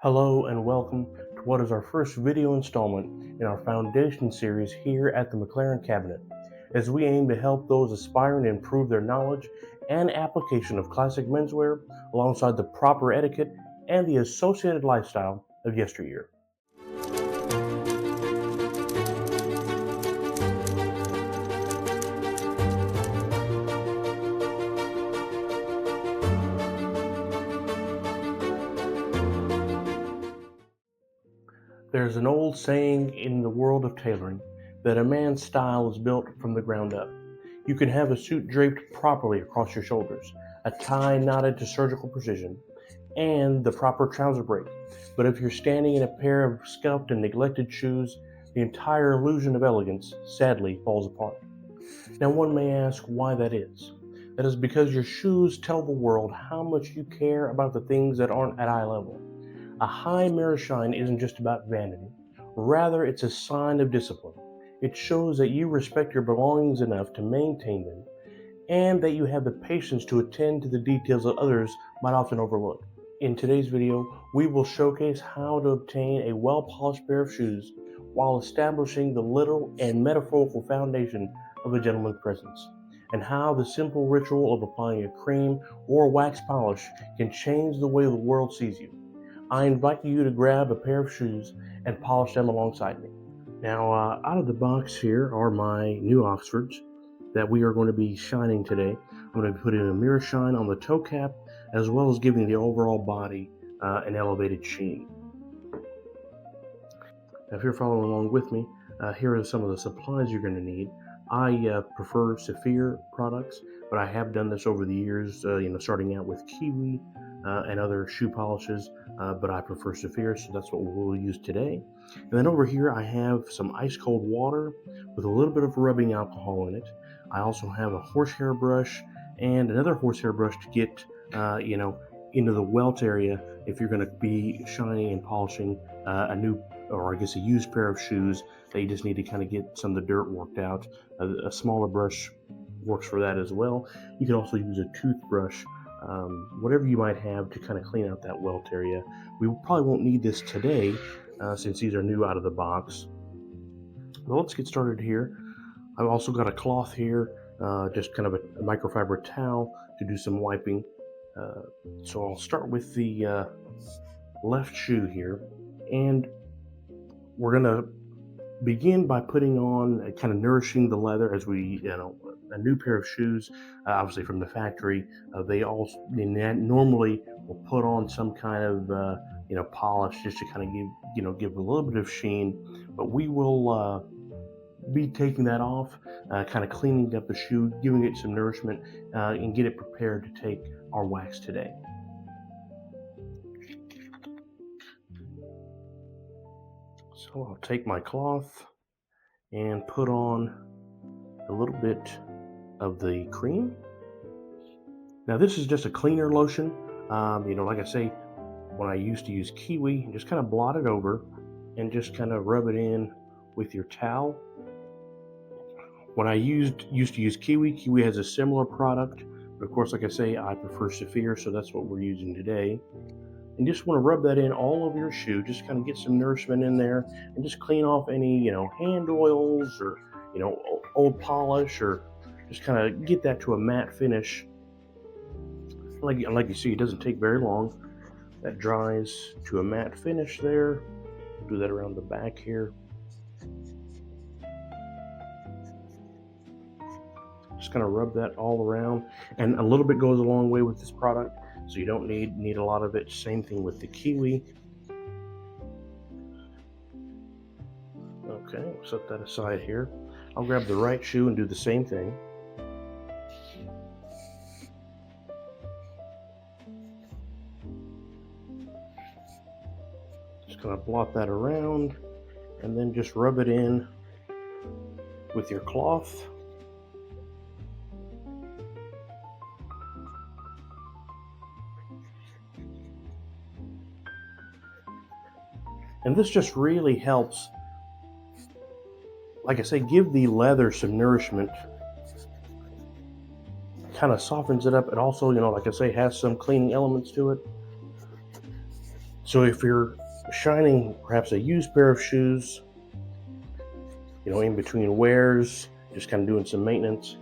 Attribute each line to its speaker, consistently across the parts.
Speaker 1: Hello and welcome to what is our first video installment in our foundation series here at the McLaren Cabinet, as we aim to help those aspiring to improve their knowledge and application of classic menswear alongside the proper etiquette and the associated lifestyle of yesteryear. There's an old saying in the world of tailoring that a man's style is built from the ground up. You can have a suit draped properly across your shoulders, a tie knotted to surgical precision, and the proper trouser break. But if you're standing in a pair of scuffed and neglected shoes, the entire illusion of elegance sadly falls apart. Now, one may ask why that is. That is because your shoes tell the world how much you care about the things that aren't at eye level. A high mirror shine isn't just about vanity. Rather, it's a sign of discipline. It shows that you respect your belongings enough to maintain them, and that you have the patience to attend to the details that others might often overlook. In today's video, we will showcase how to obtain a well-polished pair of shoes while establishing the literal and metaphorical foundation of a gentleman's presence, and how the simple ritual of applying a cream or wax polish can change the way the world sees you. I invite you to grab a pair of shoes and polish them alongside me. Now, out of the box here are my new Oxfords that we are going to be shining today. I'm going to be putting a mirror shine on the toe cap, as well as giving the overall body an elevated sheen. Now, if you're following along with me, here are some of the supplies you're going to need. I prefer Saphir products, but I have done this over the years, starting out with Kiwi and other shoe polishes, but I prefer Saphir, so that's what we'll use today. And then over here I have some ice cold water with a little bit of rubbing alcohol in it. I also have a horsehair brush and another horsehair brush to get into the welt area if you're going to be shining and polishing a new, or I guess a used pair of shoes that you just need to kind of get some of the dirt worked out. A smaller brush works for that as well. You can also use a toothbrush, whatever you might have to kind of clean out that welt area. We probably won't need this today since these are new out of the box. Well, let's get started here. I've also got a cloth here, just kind of a microfiber towel to do some wiping. So I'll start with the left shoe here, and we're going to begin by putting on, kind of nourishing the leather as we, a new pair of shoes, obviously from the factory. They normally will put on some kind of, polish just to kind of give a little bit of sheen, but we will be taking that off, kind of cleaning up the shoe, giving it some nourishment, and get it prepared to take our wax today. So I'll take my cloth and put on a little bit of the cream. Now this is just a cleaner lotion. Like I say, when I used to use Kiwi, just kind of blot it over and just kind of rub it in with your towel. When I used to use Kiwi has a similar product, but of course, like I say, I prefer Saphir, so that's what we're using today. And just want to rub that in all over your shoe, just kind of get some nourishment in there, and just clean off any, hand oils or, old polish, or just kind of get that to a matte finish. Like you see, it doesn't take very long. That dries to a matte finish there. Do that around the back here. Just kind of rub that all around, and a little bit goes a long way with this product, so you don't need a lot of it. Same thing with the Kiwi. Okay, we'll set that aside here. I'll grab the right shoe and do the same thing. Just gonna blot that around, and then just rub it in with your cloth. And this just really helps, like I say, give the leather some nourishment. Kind of softens it up. It also, like I say, has some cleaning elements to it. So if you're shining perhaps a used pair of shoes, in between wears, just kind of doing some maintenance,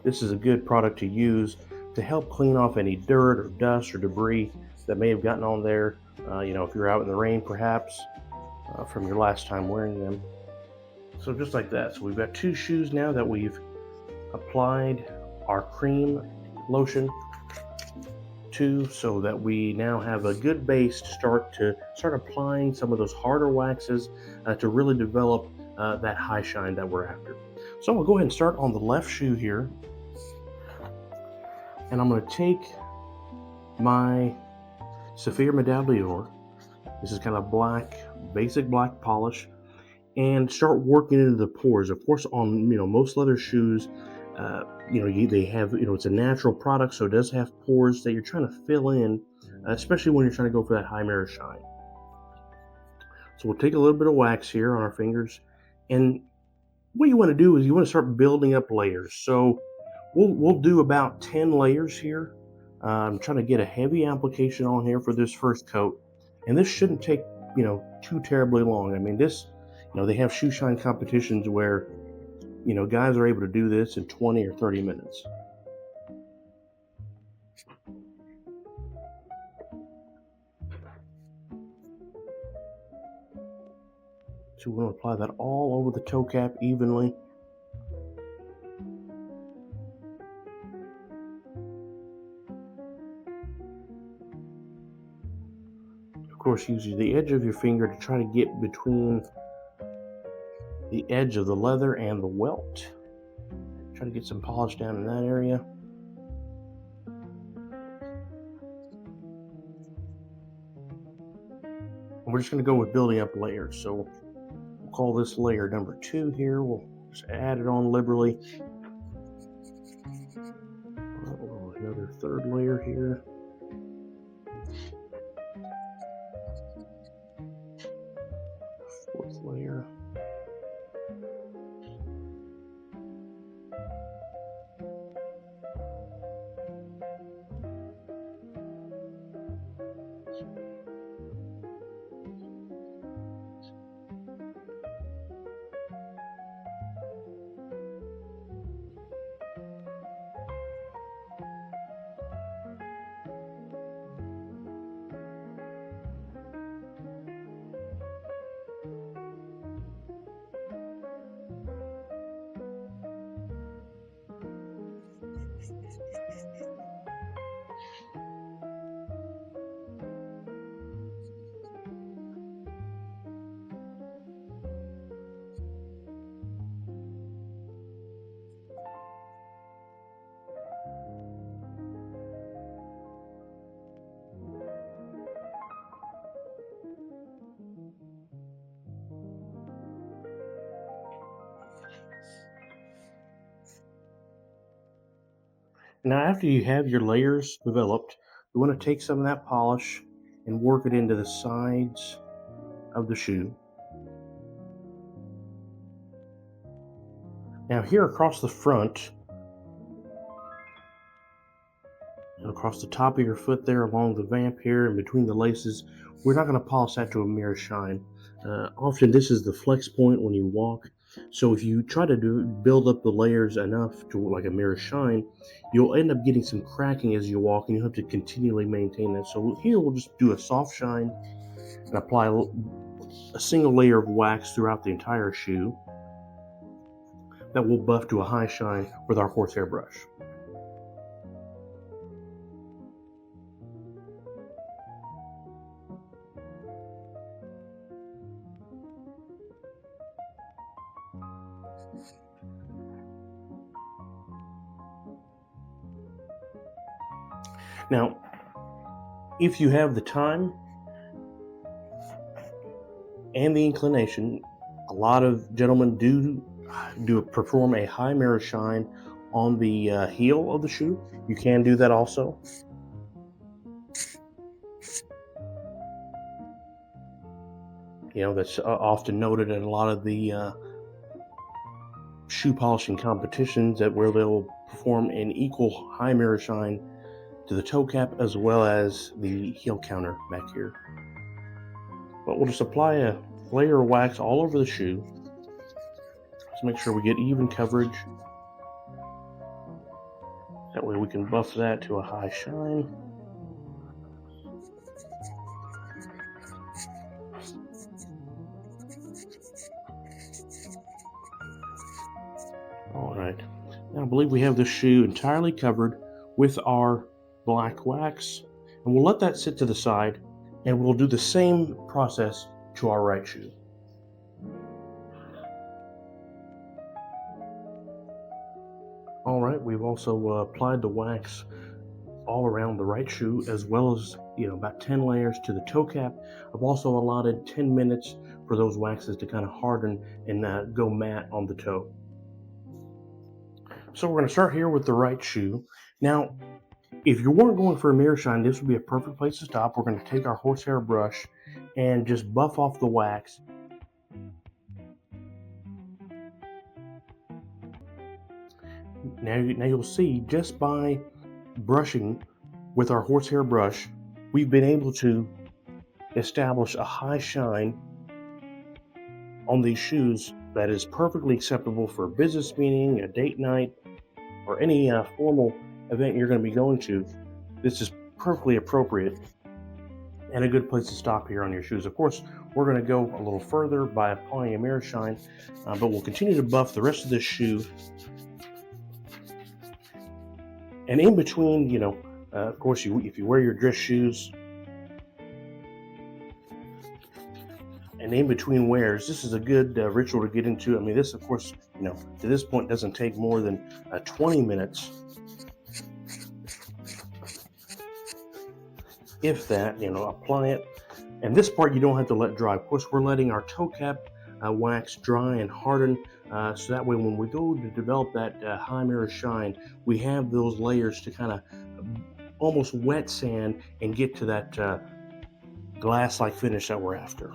Speaker 1: this is a good product to use to help clean off any dirt or dust or debris that may have gotten on there. If you're out in the rain, perhaps from your last time wearing them. So just like that. So we've got two shoes now that we've applied our cream lotion to, so that we now have a good base to start applying some of those harder waxes to really develop that high shine that we're after. So I'll go ahead and start on the left shoe here, and I'm going to take my Saphir Medallion. This is kind of black, basic black polish, and start working into the pores. Of course, on most leather shoes, they have, it's a natural product, so it does have pores that you're trying to fill in, especially when you're trying to go for that high mirror shine. So we'll take a little bit of wax here on our fingers, and what you want to do is you want to start building up layers. So we'll do about 10 layers here. I'm trying to get a heavy application on here for this first coat, and this shouldn't take too terribly long. I mean, this, they have shoe shine competitions where guys are able to do this in 20 or 30 minutes. So we're going to apply that all over the toe cap evenly. Of course, use the edge of your finger to try to get between the edge of the leather and the welt. Try to get some polish down in that area. And we're just going to go with building up layers. So we'll call this layer number 2 here. We'll just add it on liberally. Another third layer here. Fourth layer. Now, after you have your layers developed, you want to take some of that polish and work it into the sides of the shoe. Now, here across the front, and across the top of your foot there, along the vamp here and between the laces, we're not going to polish that to a mirror shine. Often this is the flex point when you walk. So if you try to build up the layers enough to like a mirror shine, you'll end up getting some cracking as you walk, and you'll have to continually maintain that. So here we'll just do a soft shine and apply a single layer of wax throughout the entire shoe that will buff to a high shine with our horsehair brush. Now, if you have the time and the inclination, a lot of gentlemen do perform a high mirror shine on the heel of the shoe. You can do that also. That's often noted in a lot of the shoe polishing competitions, that where they'll perform an equal high mirror shine to to the toe cap as well as the heel counter back here. But we'll just apply a layer of wax all over the shoe. Let's make sure we get even coverage. That way we can buff that to a high shine. All right, now I believe we have the shoe entirely covered with our black wax, and we'll let that sit to the side, and we'll do the same process to our right shoe. All right, we've also applied the wax all around the right shoe, as well as about 10 layers to the toe cap. I've also allotted 10 minutes for those waxes to kind of harden and go matte on the toe. So we're going to start here with the right shoe. Now, if you weren't going for a mirror shine, this would be a perfect place to stop. We're going to take our horsehair brush and just buff off the wax. Now you'll see, just by brushing with our horsehair brush, we've been able to establish a high shine on these shoes that is perfectly acceptable for a business meeting, a date night, or any formal event you're going to be going to. This is perfectly appropriate and a good place to stop here on your shoes. Of course, we're going to go a little further by applying a mirror shine, but we'll continue to buff the rest of this shoe. And in between, of course, if you wear your dress shoes, and in between wears, this is a good ritual to get into. I mean, this, of course, to this point doesn't take more than 20 minutes. If that, apply it. And this part you don't have to let dry. Of course, we're letting our toe cap wax dry and harden, so that way when we go to develop that high mirror shine, we have those layers to kind of almost wet sand and get to that glass-like finish that we're after.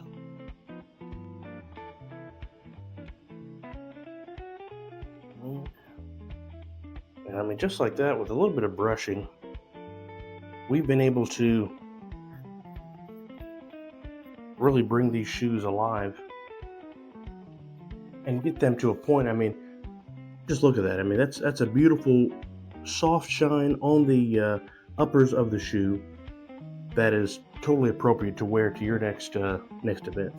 Speaker 1: And I mean, just like that, with a little bit of brushing, we've been able to really bring these shoes alive and get them to a point. I mean, just look at that. I mean, that's a beautiful soft shine on the uppers of the shoe that is totally appropriate to wear to your next event.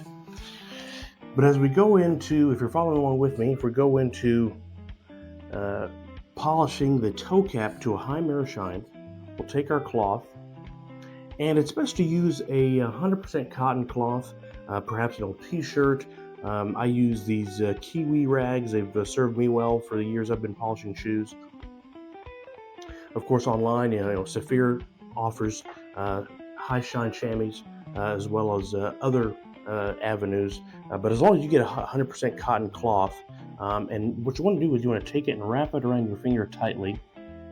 Speaker 1: But as we go into, if you're following along with me, if we go into polishing the toe cap to a high mirror shine, we'll take our cloth, and it's best to use a 100% cotton cloth, perhaps an old t-shirt. I use these kiwi rags. They've served me well for the years I've been polishing shoes. Of course, online, Saphir offers high shine chamois as well as other avenues. But as long as you get a 100% cotton cloth, and what you want to do is you want to take it and wrap it around your finger tightly.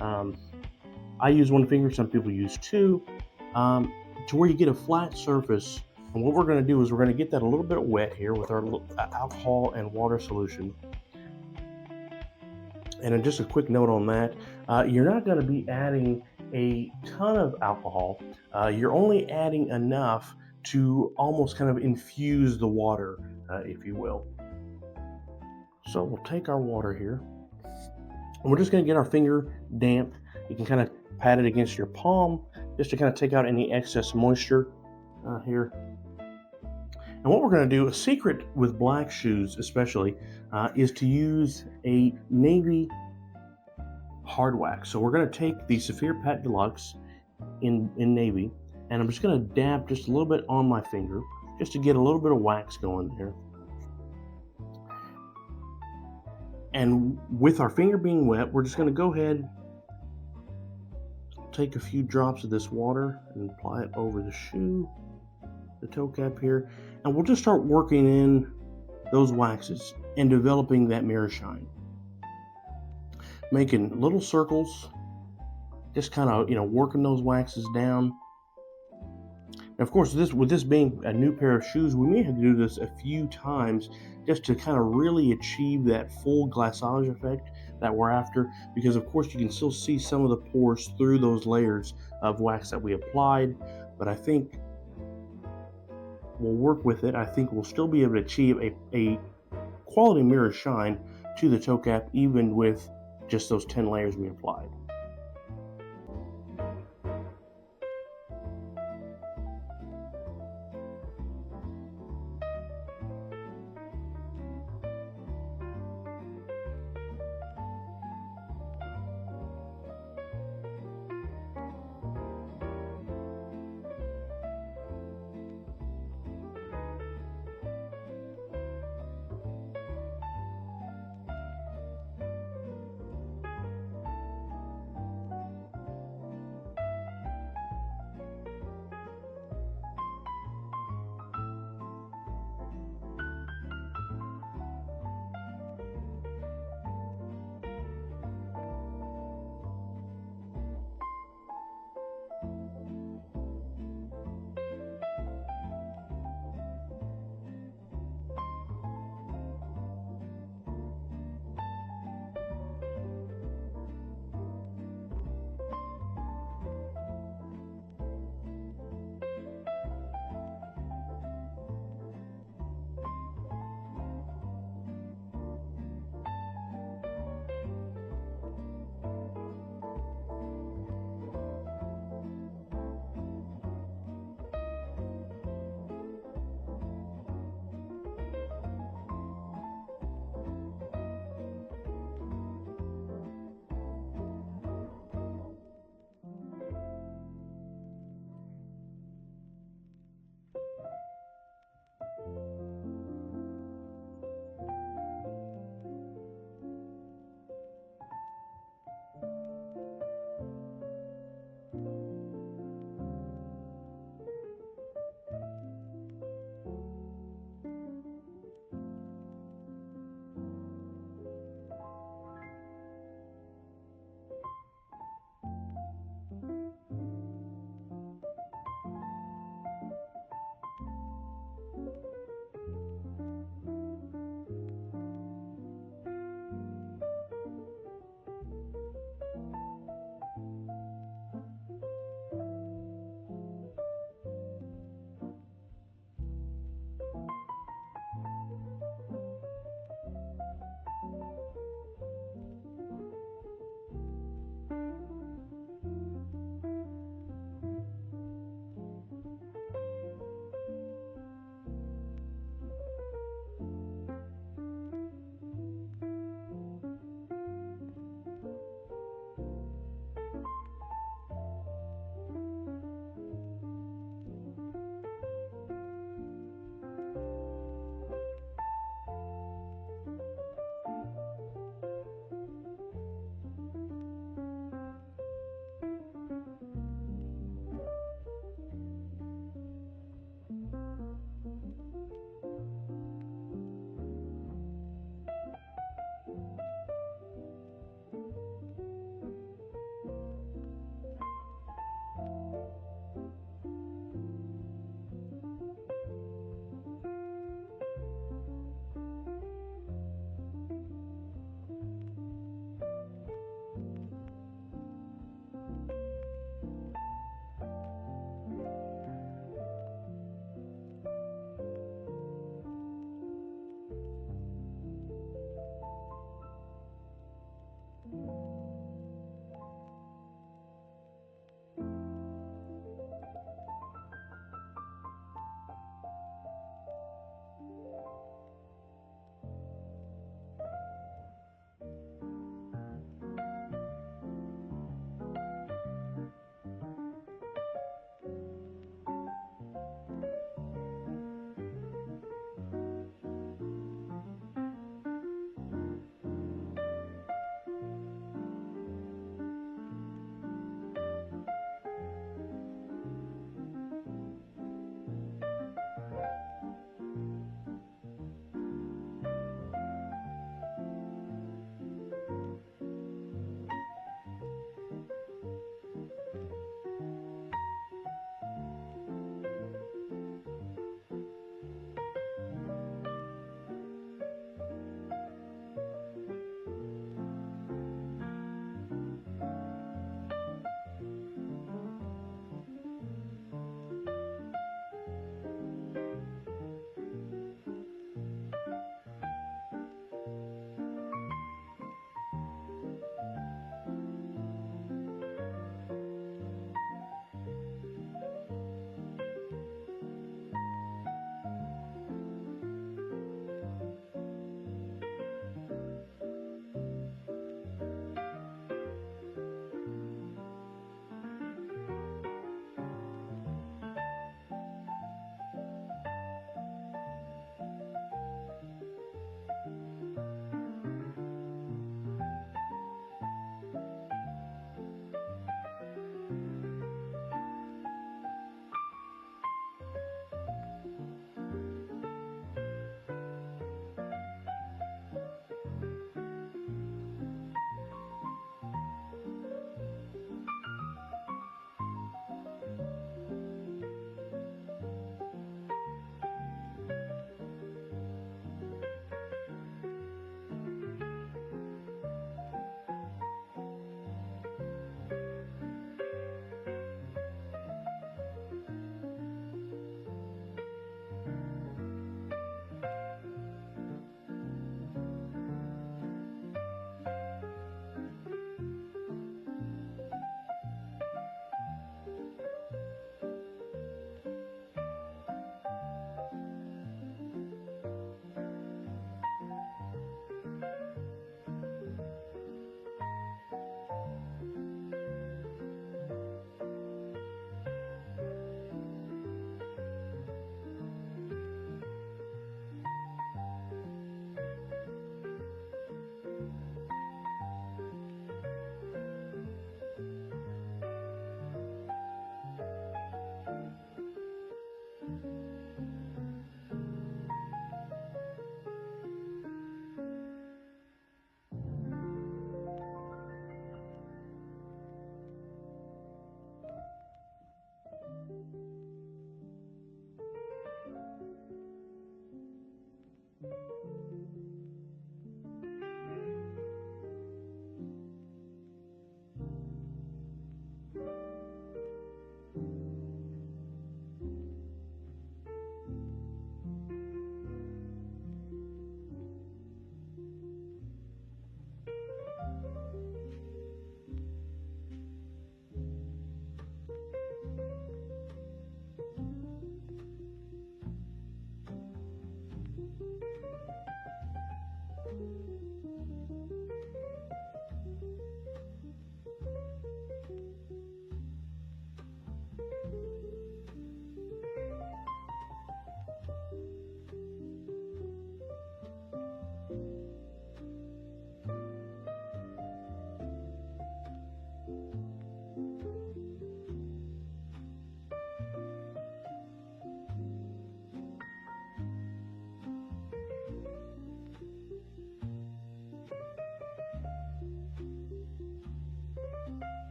Speaker 1: I use one finger, some people use two, to where you get a flat surface. And what we're going to do is we're going to get that a little bit wet here with our alcohol and water solution. And then just a quick note on that, you're not going to be adding a ton of alcohol. You're only adding enough to almost kind of infuse the water, if you will. So we'll take our water here, and we're just going to get our finger damp. You can kind of pat it against your palm just to kind of take out any excess moisture here. And what we're going to do, a secret with black shoes especially, is to use a navy hard wax. So we're going to take the Saphir Pat Deluxe in navy, and I'm just going to dab just a little bit on my finger just to get a little bit of wax going there. And with our finger being wet, we're just going to go ahead, take a few drops of this water and apply it over the shoe, the toe cap here, and we'll just start working in those waxes and developing that mirror shine, making little circles, just kind of working those waxes down. And of course, with this being a new pair of shoes, we may have to do this a few times just to kind of really achieve that full glaçage effect. that we're after, because of course you can still see some of the pores through those layers of wax that we applied. But I think we'll work with it. I think we'll still be able to achieve a quality mirror shine to the toe cap even with just those 10 layers we applied.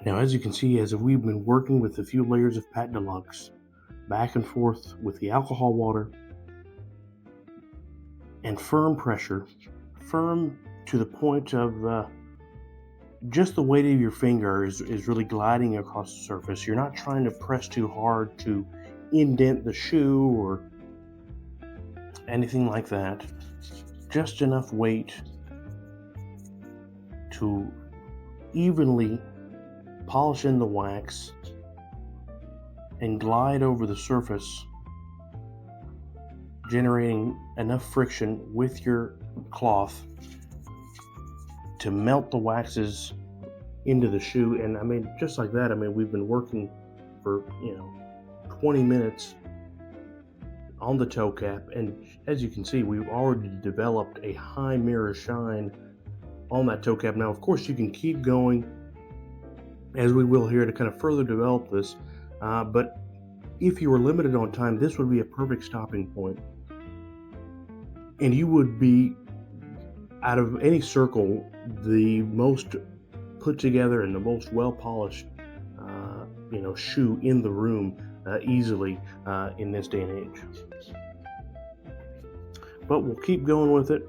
Speaker 1: Now, as you can see, as we've been working with a few layers of Pat Deluxe, back and forth with the alcohol water, and firm pressure, firm to the point of just the weight of your finger is really gliding across the surface. You're not trying to press too hard to indent the shoe or anything like that. Just enough weight to evenly polish in the wax and glide over the surface, generating enough friction with your cloth to melt the waxes into the shoe. And I mean, just like that, I mean, we've been working for 20 minutes on the toe cap, and as you can see, we've already developed a high mirror shine on that toe cap. Now, of course, you can keep going, as we will here, to kind of further develop this, but if you were limited on time, this would be a perfect stopping point, and you would be, out of any circle, the most put together and the most well polished shoe in the room, easily, in this day and age. But we'll keep going with it,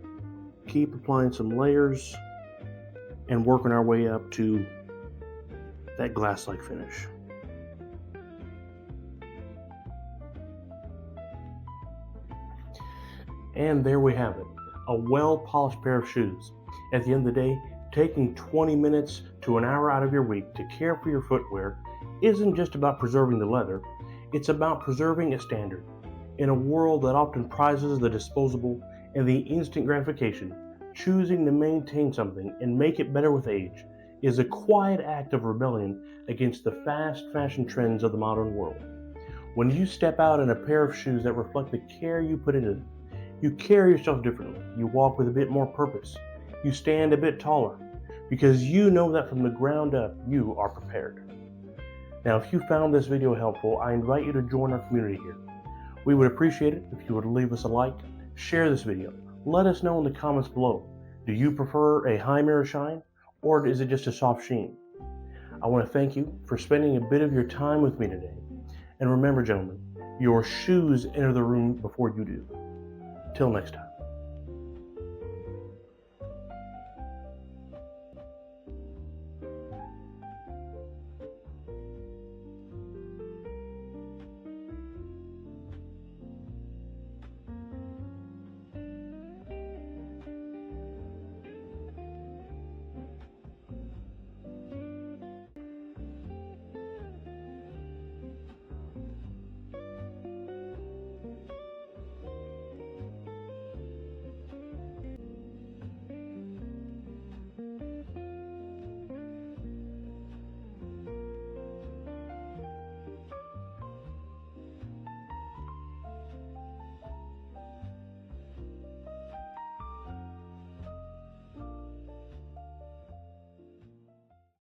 Speaker 1: keep applying some layers, and working our way up to that glass-like finish. And there we have it, a well-polished pair of shoes. At the end of the day, taking 20 minutes to an hour out of your week to care for your footwear isn't just about preserving the leather, it's about preserving a standard. In a world that often prizes the disposable and the instant gratification, choosing to maintain something and make it better with age is a quiet act of rebellion against the fast fashion trends of the modern world. When you step out in a pair of shoes that reflect the care you put into them, you carry yourself differently, you walk with a bit more purpose, you stand a bit taller, because you know that from the ground up, you are prepared. Now, if you found this video helpful, I invite you to join our community here. We would appreciate it if you would leave us a like, share this video, let us know in the comments below. Do you prefer a high mirror shine, or is it just a soft sheen? I want to thank you for spending a bit of your time with me today. And remember, gentlemen, your shoes enter the room before you do. Till next time.